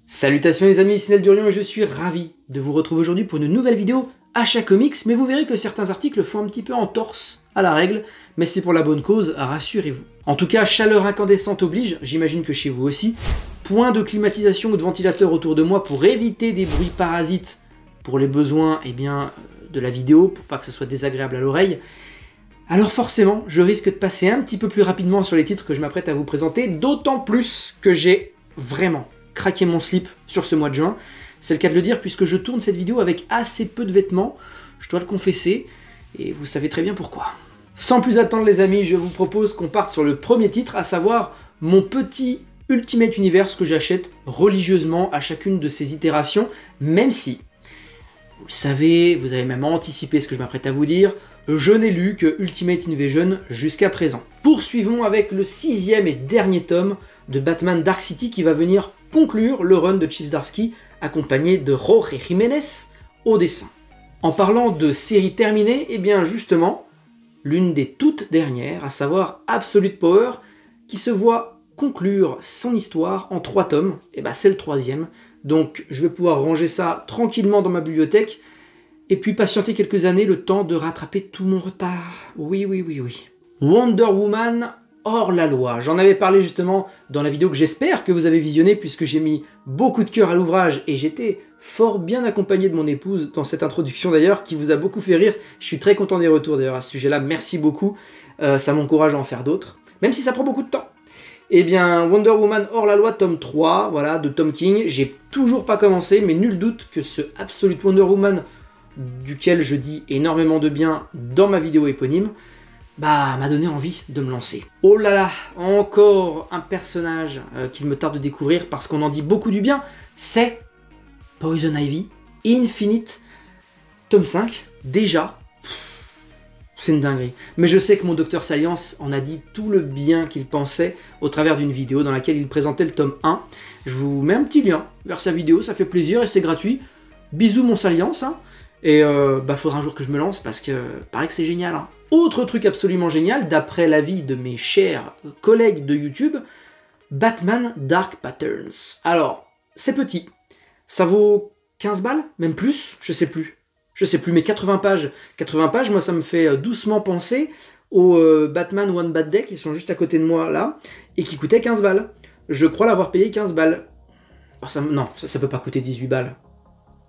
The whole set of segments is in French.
Salutations les amis, ici Neldurion et je suis ravi de vous retrouver aujourd'hui pour une nouvelle vidéo achat comics, mais vous verrez que certains articles font un petit peu entorse à la règle, mais c'est pour la bonne cause, rassurez-vous. En tout cas, chaleur incandescente oblige, j'imagine que chez vous aussi, point de climatisation ou de ventilateur autour de moi pour éviter des bruits parasites pour les besoins de la vidéo, pour pas que ce soit désagréable à l'oreille. Alors forcément, je risque de passer un petit peu plus rapidement sur les titres que je m'apprête à vous présenter, d'autant plus que j'ai vraiment craqué mon slip sur ce mois de juin. C'est le cas de le dire puisque je tourne cette vidéo avec assez peu de vêtements, je dois le confesser, et vous savez très bien pourquoi. Sans plus attendre les amis, je vous propose qu'on parte sur le premier titre, à savoir mon petit Ultimate Universe que j'achète religieusement à chacune de ces itérations, même si, vous le savez, vous avez même anticipé ce que je m'apprête à vous dire, je n'ai lu que Ultimate Invasion jusqu'à présent. Poursuivons avec le 6e et dernier tome de Batman Dark City qui va venir conclure le run de Chip Zdarsky, accompagné de Jorge Jiménez au dessin. En parlant de série terminée, et bien justement, l'une des toutes dernières, à savoir Absolute Power, qui se voit conclure son histoire en 3 tomes, et bah c'est le 3e, donc je vais pouvoir ranger ça tranquillement dans ma bibliothèque, et puis patienter quelques années le temps de rattraper tout mon retard. Oui. Wonder Woman hors la loi. J'en avais parlé justement dans la vidéo que j'espère que vous avez visionnée puisque j'ai mis beaucoup de cœur à l'ouvrage et j'étais fort bien accompagné de mon épouse dans cette introduction d'ailleurs qui vous a beaucoup fait rire. Je suis très content des retours d'ailleurs à ce sujet-là, merci beaucoup. Ça m'encourage à en faire d'autres, même si ça prend beaucoup de temps. Eh bien, Wonder Woman hors la loi, tome 3, voilà, de Tom King. J'ai toujours pas commencé, mais nul doute que ce Absolute Wonder Woman, duquel je dis énormément de bien dans ma vidéo éponyme, m'a donné envie de me lancer. Oh là là, encore un personnage qu'il me tarde de découvrir parce qu'on en dit beaucoup du bien, c'est Poison Ivy, Infinite, tome 5, déjà, c'est une dinguerie. Mais je sais que mon Docteur Salience en a dit tout le bien qu'il pensait au travers d'une vidéo dans laquelle il présentait le tome 1. Je vous mets un petit lien vers sa vidéo, ça fait plaisir et c'est gratuit. Bisous mon Salience, hein. Et faudra un jour que je me lance parce que paraît que c'est génial. Hein. Autre truc absolument génial, d'après l'avis de mes chers collègues de YouTube, Batman Dark Patterns. Alors, c'est petit. Ça vaut 15 balles, même plus, je sais plus, mais 80 pages. 80 pages, moi ça me fait doucement penser aux Batman One Bad Day qui sont juste à côté de moi là, et qui coûtaient 15 balles. Je crois l'avoir payé 15 balles. Alors, non, ça peut pas coûter 18 balles.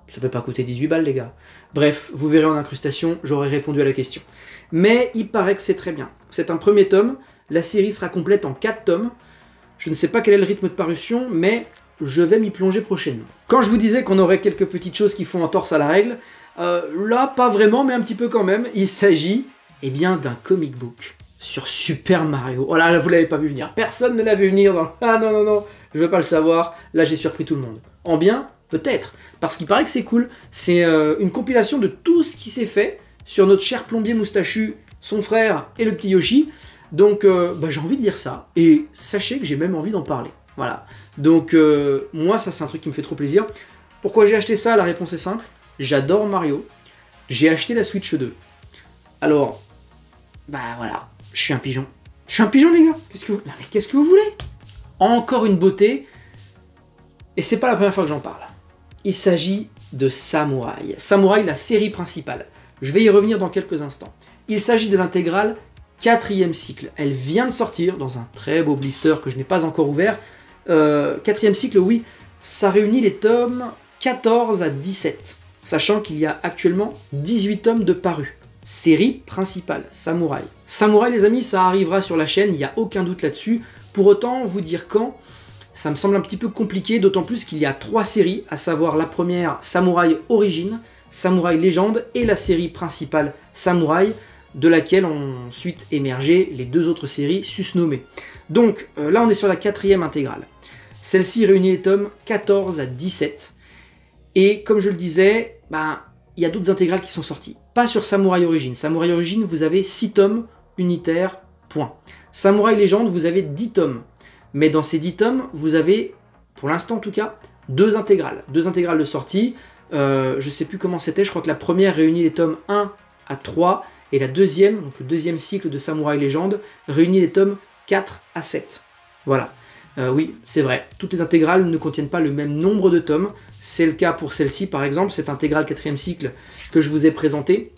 Ça peut pas coûter 18 balles les gars. Bref, vous verrez en incrustation, j'aurai répondu à la question. Mais il paraît que c'est très bien. C'est un premier tome, la série sera complète en 4 tomes. Je ne sais pas quel est le rythme de parution, mais je vais m'y plonger prochainement. Quand je vous disais qu'on aurait quelques petites choses qui font entorse à la règle, là pas vraiment, mais un petit peu quand même. Il s'agit d'un comic book sur Super Mario. Oh là, vous l'avez pas vu venir. Personne ne l'a vu venir dans... Ah non, je veux pas le savoir. Là j'ai surpris tout le monde. En bien, peut-être, parce qu'il paraît que c'est cool. C'est une compilation de tout ce qui s'est fait sur notre cher plombier moustachu, son frère et le petit Yoshi. Donc j'ai envie de lire ça, et sachez que j'ai même envie d'en parler. Voilà. Donc moi ça c'est un truc qui me fait trop plaisir. Pourquoi j'ai acheté ça? La réponse est simple. J'adore Mario. J'ai acheté la Switch 2. Alors, voilà, je suis un pigeon. Je suis un pigeon les gars. Qu'est-ce que vous voulez? Encore une beauté. Et c'est pas la première fois que j'en parle. Il s'agit de Samouraï. Samouraï, la série principale. Je vais y revenir dans quelques instants. Il s'agit de l'intégrale 4e cycle. Elle vient de sortir dans un très beau blister que je n'ai pas encore ouvert. 4e cycle, oui, ça réunit les tomes 14 à 17. Sachant qu'il y a actuellement 18 tomes de parus. Série principale, Samouraï. Samouraï les amis, ça arrivera sur la chaîne, il n'y a aucun doute là-dessus. Pour autant, vous dire quand, ça me semble un petit peu compliqué, d'autant plus qu'il y a 3 séries, à savoir la première Samouraï Origins, Samouraï Légende et la série principale Samouraï, de laquelle ont ensuite émergé les 2 autres séries susnommées. Donc là on est sur la 4e intégrale. Celle-ci réunit les tomes 14 à 17. Et comme je le disais, il y a d'autres intégrales qui sont sorties. Pas sur Samouraï Origins. Samouraï Origins, vous avez 6 tomes unitaires, point. Samouraï Légende, vous avez 10 tomes. Mais dans ces 10 tomes, vous avez, pour l'instant en tout cas, 2 intégrales. 2 intégrales de sortie. Je sais plus comment c'était, je crois que la première réunit les tomes 1 à 3, et la deuxième, donc le 2e cycle de Samouraï Légende, réunit les tomes 4 à 7. Voilà. Oui, c'est vrai, toutes les intégrales ne contiennent pas le même nombre de tomes. C'est le cas pour celle-ci par exemple, cette intégrale 4e cycle que je vous ai présentée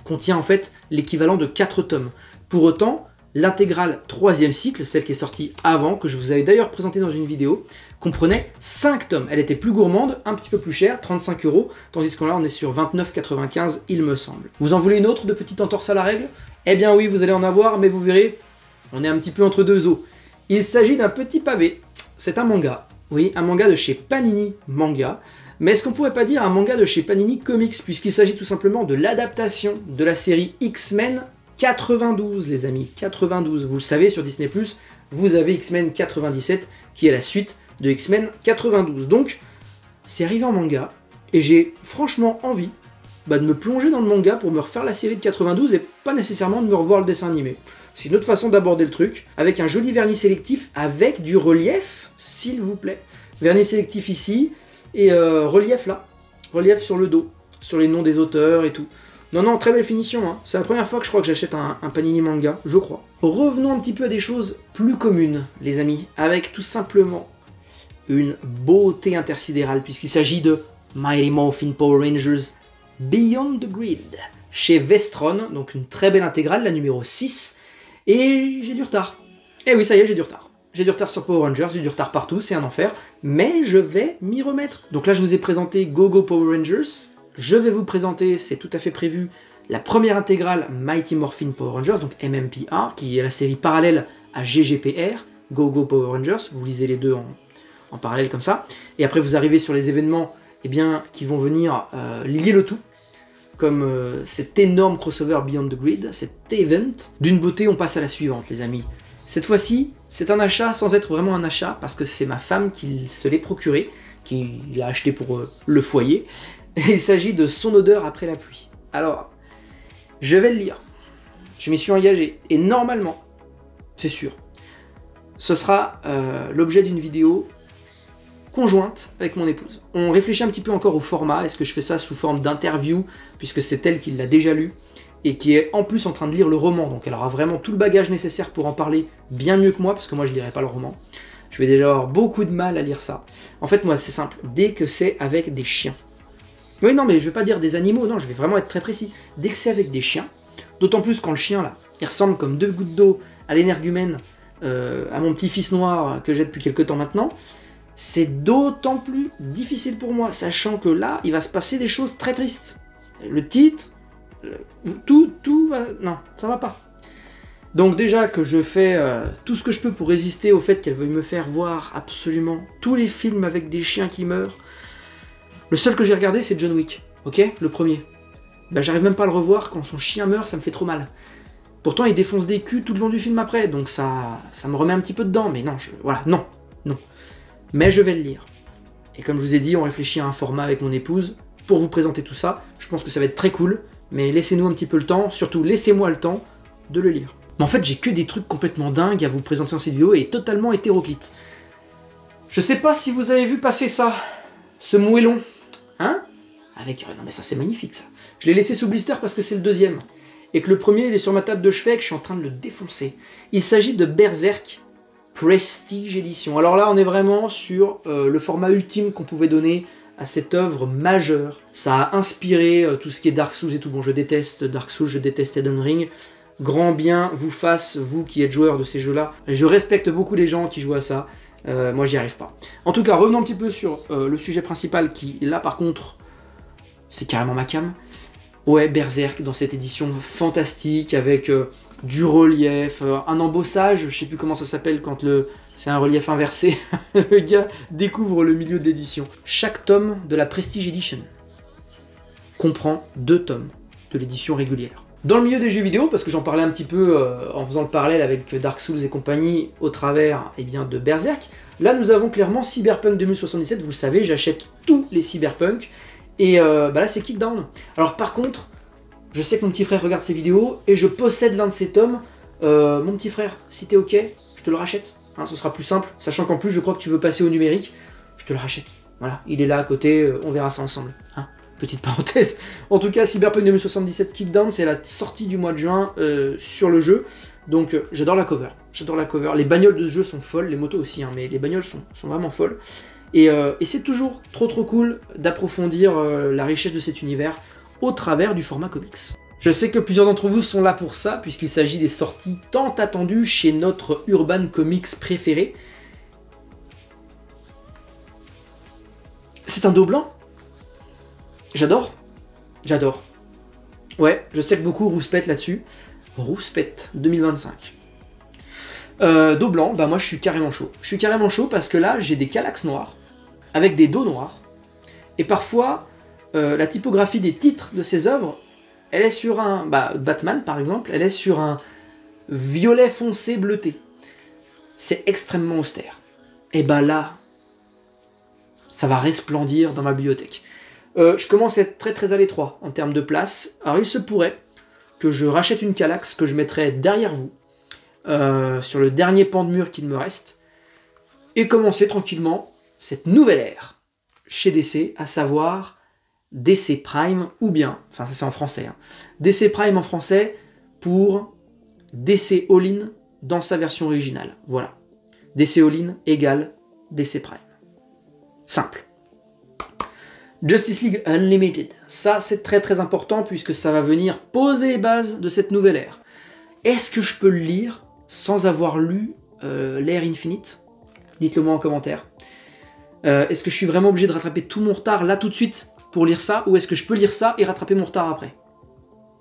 contient en fait l'équivalent de 4 tomes. Pour autant, l'intégrale 3e cycle, celle qui est sortie avant, que je vous avais d'ailleurs présentée dans une vidéo, comprenait 5 tomes. Elle était plus gourmande, un petit peu plus chère, 35 €, tandis que là on est sur 29,95 € il me semble. Vous en voulez une autre de petite entorse à la règle? Eh bien oui, vous allez en avoir, mais vous verrez, on est un petit peu entre deux eaux. Il s'agit d'un petit pavé, c'est un manga. Oui, un manga de chez Panini Manga. Mais est-ce qu'on pourrait pas dire un manga de chez Panini Comics, puisqu'il s'agit tout simplement de l'adaptation de la série X-Men 92, les amis, 92. Vous le savez, sur Disney+, vous avez X-Men 97, qui est la suite de X-Men 92. Donc, c'est arrivé en manga, et j'ai franchement envie de me plonger dans le manga pour me refaire la série de 92, et pas nécessairement de me revoir le dessin animé. C'est une autre façon d'aborder le truc, avec un joli vernis sélectif, avec du relief, s'il vous plaît. Vernis sélectif ici, et relief là, relief sur le dos, sur les noms des auteurs et tout. Non, non, très belle finition, hein. C'est la première fois que je crois que j'achète un Panini Manga, je crois. Revenons un petit peu à des choses plus communes, les amis, avec tout simplement une beauté intersidérale, puisqu'il s'agit de Mighty Morphin Power Rangers Beyond the Grid, chez Vestron, donc une très belle intégrale, la numéro 6, et j'ai du retard. Eh oui, ça y est, j'ai du retard. J'ai du retard sur Power Rangers, j'ai du retard partout, c'est un enfer, mais je vais m'y remettre. Donc là, je vous ai présenté Go Go Power Rangers, je vais vous présenter, c'est tout à fait prévu, la première intégrale Mighty Morphin Power Rangers, donc MMPR, qui est la série parallèle à GGPR, Go Go Power Rangers, vous lisez les deux en parallèle comme ça, et après vous arrivez sur les événements qui vont venir lier le tout, comme cet énorme crossover Beyond the Grid, cet event. D'une beauté, on passe à la suivante, les amis. Cette fois-ci, c'est un achat sans être vraiment un achat, parce que c'est ma femme qui se l'est procuré, qui l'a acheté pour le foyer. Il s'agit de Son odeur après la pluie. Alors, je vais le lire. Je m'y suis engagé. Et normalement, c'est sûr, ce sera l'objet d'une vidéo conjointe avec mon épouse. On réfléchit un petit peu encore au format. Est-ce que je fais ça sous forme d'interview, puisque c'est elle qui l'a déjà lu, et qui est en plus en train de lire le roman, donc elle aura vraiment tout le bagage nécessaire pour en parler bien mieux que moi, parce que moi je lirai pas le roman. Je vais déjà avoir beaucoup de mal à lire ça. En fait, moi c'est simple, dès que c'est avec des chiens. Oui, non, mais je vais pas dire des animaux, non, je vais vraiment être très précis. Dès que c'est avec des chiens, d'autant plus quand le chien là, il ressemble comme 2 gouttes d'eau à l'énergumène, à mon petit-fils noir que j'ai depuis quelques temps maintenant, c'est d'autant plus difficile pour moi, sachant que là, il va se passer des choses très tristes. Le titre, tout va... Non, ça va pas. Donc déjà que je fais tout ce que je peux pour résister au fait qu'elle veuille me faire voir absolument tous les films avec des chiens qui meurent. Le seul que j'ai regardé, c'est John Wick, ok? Le premier. J'arrive même pas à le revoir, quand son chien meurt, ça me fait trop mal. Pourtant, il défonce des culs tout le long du film après, donc ça me remet un petit peu dedans, mais non, voilà, non. Mais je vais le lire. Et comme je vous ai dit, on réfléchit à un format avec mon épouse pour vous présenter tout ça. Je pense que ça va être très cool, mais laissez-nous un petit peu le temps, surtout laissez-moi le temps de le lire. Mais en fait, j'ai que des trucs complètement dingues à vous présenter dans cette vidéo et totalement hétéroclites. Je sais pas si vous avez vu passer ça, ce moellon, hein? Avec... Non mais ça c'est magnifique ça. Je l'ai laissé sous blister parce que c'est le deuxième. Et que le premier il est sur ma table de chevet et que je suis en train de le défoncer. Il s'agit de Berserk Prestige Edition. Alors là on est vraiment sur le format ultime qu'on pouvait donner à cette œuvre majeure. Ça a inspiré tout ce qui est Dark Souls et tout. Bon, je déteste Dark Souls, je déteste Elden Ring. Grand bien vous fasse, vous qui êtes joueurs de ces jeux-là. Je respecte beaucoup les gens qui jouent à ça. Moi, j'y arrive pas. En tout cas, revenons un petit peu sur le sujet principal qui, là, par contre, c'est carrément ma cam. Ouais, Berserk, dans cette édition fantastique, avec du relief, un embossage, je sais plus comment ça s'appelle quand c'est un relief inversé. Le gars découvre le milieu d'édition. Chaque tome de la Prestige Edition comprend 2 tomes de l'édition régulière. Dans le milieu des jeux vidéo, parce que j'en parlais un petit peu en faisant le parallèle avec Dark Souls et compagnie au travers de Berserk, là nous avons clairement Cyberpunk 2077, vous le savez, j'achète tous les Cyberpunk, et là c'est Kickdown. Alors par contre, je sais que mon petit frère regarde ces vidéos, et je possède l'un de ces tomes. Mon petit frère, si t'es ok, je te le rachète, hein, ce sera plus simple, sachant qu'en plus je crois que tu veux passer au numérique, je te le rachète. Voilà, il est là à côté, on verra ça ensemble. Hein. petite parenthèse. En tout cas, Cyberpunk 2077 Kickdown, c'est la sortie du mois de juin sur le jeu. Donc j'adore la cover. J'adore la cover. Les bagnoles de ce jeu sont folles, les motos aussi, hein, mais les bagnoles sont vraiment folles. Et c'est toujours trop cool d'approfondir la richesse de cet univers au travers du format comics. Je sais que plusieurs d'entre vous sont là pour ça, puisqu'il s'agit des sorties tant attendues chez notre Urban Comics préféré. C'est un dos blanc. J'adore. J'adore. Ouais, je sais que beaucoup rouspètent là-dessus. Rouspète 2025. Dos blanc, bah moi je suis carrément chaud. Je suis carrément chaud parce que là, j'ai des calax noirs, avec des dos noirs. Et parfois, la typographie des titres de ces œuvres, elle est sur un... Bah, Batman, par exemple, elle est sur un violet foncé bleuté. C'est extrêmement austère. Et bah là, ça va resplendir dans ma bibliothèque. Je commence à être très à l'étroit en termes de place. Alors il se pourrait que je rachète une Kallax que je mettrai derrière vous, sur le dernier pan de mur qu'il me reste, et commencer tranquillement cette nouvelle ère chez DC, à savoir DC Prime, ou bien, enfin ça c'est en français, hein, DC Prime en français pour DC All-In dans sa version originale. Voilà. DC All-In égale DC Prime. Simple. Justice League Unlimited, ça c'est très important puisque ça va venir poser les bases de cette nouvelle ère. Est-ce que je peux le lire sans avoir lu l'ère Infinite? Dites-le moi en commentaire. Est-ce que je suis vraiment obligé de rattraper tout mon retard là tout de suite pour lire ça, ou est-ce que je peux lire ça et rattraper mon retard après?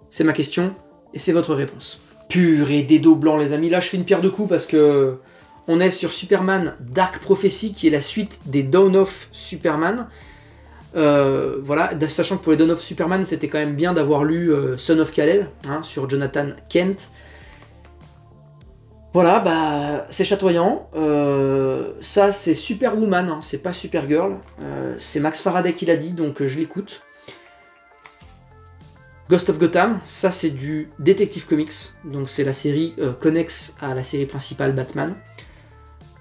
C'est ma question et c'est votre réponse. Purée, des dos blancs les amis, là je fais une pierre de coups parce que on est sur Superman Dark Prophecy qui est la suite des Dawn of Superman. Voilà, sachant que pour les Dawn of Superman, c'était quand même bien d'avoir lu Son of Kal-El, hein, sur Jonathan Kent. Voilà, bah c'est chatoyant. Ça c'est Superwoman, hein, c'est pas Supergirl. C'est Max Faraday qui l'a dit, donc je l'écoute. Ghost of Gotham, ça c'est du Detective Comics, donc c'est la série connexe à la série principale Batman.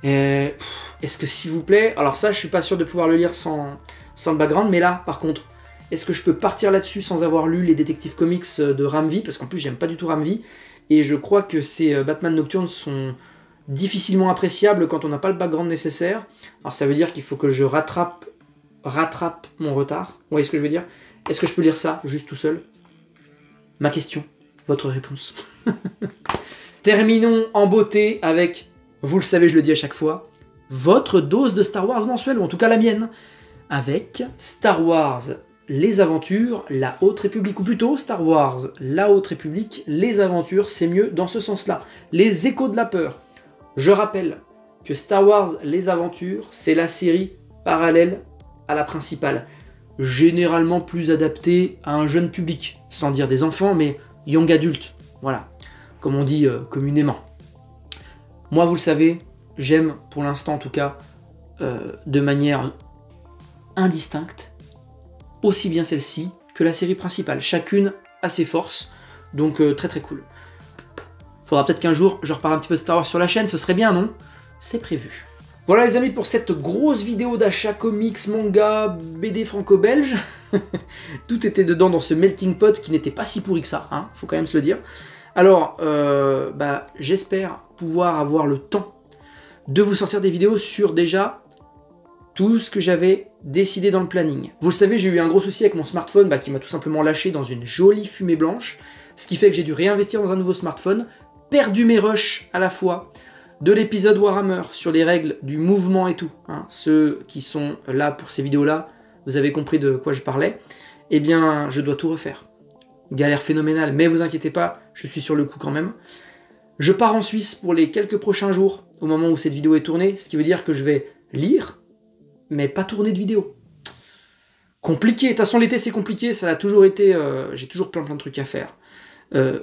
Est-ce que s'il vous plaît, alors ça je suis pas sûr de pouvoir le lire sans le background, mais là par contre, est-ce que je peux partir là-dessus sans avoir lu les Detective Comics de Ramvi, parce qu'en plus j'aime pas du tout Ramvi, et je crois que ces Batman Nocturnes sont difficilement appréciables quand on n'a pas le background nécessaire. Alors ça veut dire qu'il faut que je rattrape mon retard. Vous voyez ce que je veux dire? Est-ce que je peux lire ça juste tout seul? Ma question, votre réponse. Terminons en beauté avec, vous le savez, je le dis à chaque fois, votre dose de Star Wars mensuelle, ou en tout cas la mienne, avec Star Wars, les aventures, la Haute République, ou plutôt Star Wars, la Haute République, les aventures, c'est mieux dans ce sens-là. Les échos de la peur. Je rappelle que Star Wars, les aventures, c'est la série parallèle à la principale, généralement plus adaptée à un jeune public, sans dire des enfants, mais young adultes, voilà, comme on dit communément. Moi, vous le savez, j'aime, pour l'instant en tout cas, de manière indistincte, aussi bien celle-ci que la série principale. Chacune a ses forces, donc très cool. Faudra peut-être qu'un jour, je reparle un petit peu de Star Wars sur la chaîne, ce serait bien, non? C'est prévu. Voilà les amis pour cette grosse vidéo d'achat comics, manga, BD franco-belge. Tout était dedans dans ce melting pot qui n'était pas si pourri que ça, hein, faut quand même se le dire. Alors, j'espère pouvoir avoir le temps de vous sortir des vidéos sur déjà tout ce que j'avais décidé dans le planning. Vous le savez, j'ai eu un gros souci avec mon smartphone qui m'a tout simplement lâché dans une jolie fumée blanche, ce qui fait que j'ai dû réinvestir dans un nouveau smartphone, perdu mes rushs à la fois, de l'épisode Warhammer sur les règles du mouvement et tout, hein, ceux qui sont là pour ces vidéos-là, vous avez compris de quoi je parlais, eh bien je dois tout refaire. Galère phénoménale, mais vous inquiétez pas, je suis sur le coup quand même. Je pars en Suisse pour les quelques prochains jours, au moment où cette vidéo est tournée, ce qui veut dire que je vais lire, mais pas tourner de vidéo. Compliqué, de toute façon l'été c'est compliqué, ça a toujours été, j'ai toujours plein de trucs à faire.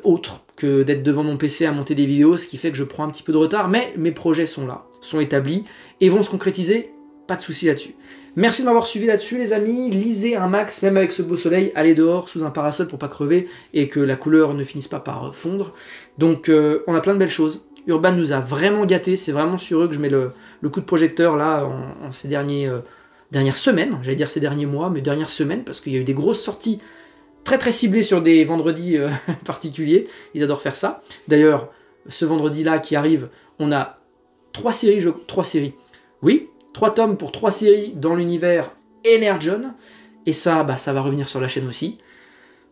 Autre que d'être devant mon PC à monter des vidéos, ce qui fait que je prends un petit peu de retard, mais mes projets sont là, sont établis, et vont se concrétiser, pas de souci là-dessus. Merci de m'avoir suivi là-dessus les amis, lisez un max, même avec ce beau soleil, allez dehors sous un parasol pour pas crever, et que la couleur ne finisse pas par fondre. Donc on a plein de belles choses, Urban nous a vraiment gâtés, c'est vraiment sur eux que je mets le coup de projecteur là, en ces derniers dernières semaines, j'allais dire ces derniers mois, mais dernières semaines, parce qu'il y a eu des grosses sorties très très ciblées sur des vendredis particuliers, ils adorent faire ça. D'ailleurs, ce vendredi-là qui arrive, on a 3 tomes pour 3 séries dans l'univers Energon, et ça, bah, ça va revenir sur la chaîne aussi.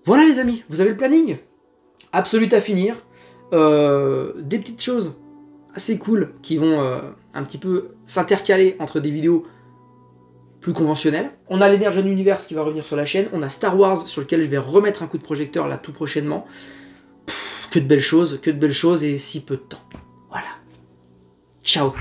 Voilà les amis, vous avez le planning absolu à finir, des petites choses assez cool qui vont un petit peu s'intercaler entre des vidéos plus conventionnelles. On a l'Energon Universe qui va revenir sur la chaîne, on a Star Wars sur lequel je vais remettre un coup de projecteur là tout prochainement. Que de belles choses et si peu de temps. Voilà. Ciao.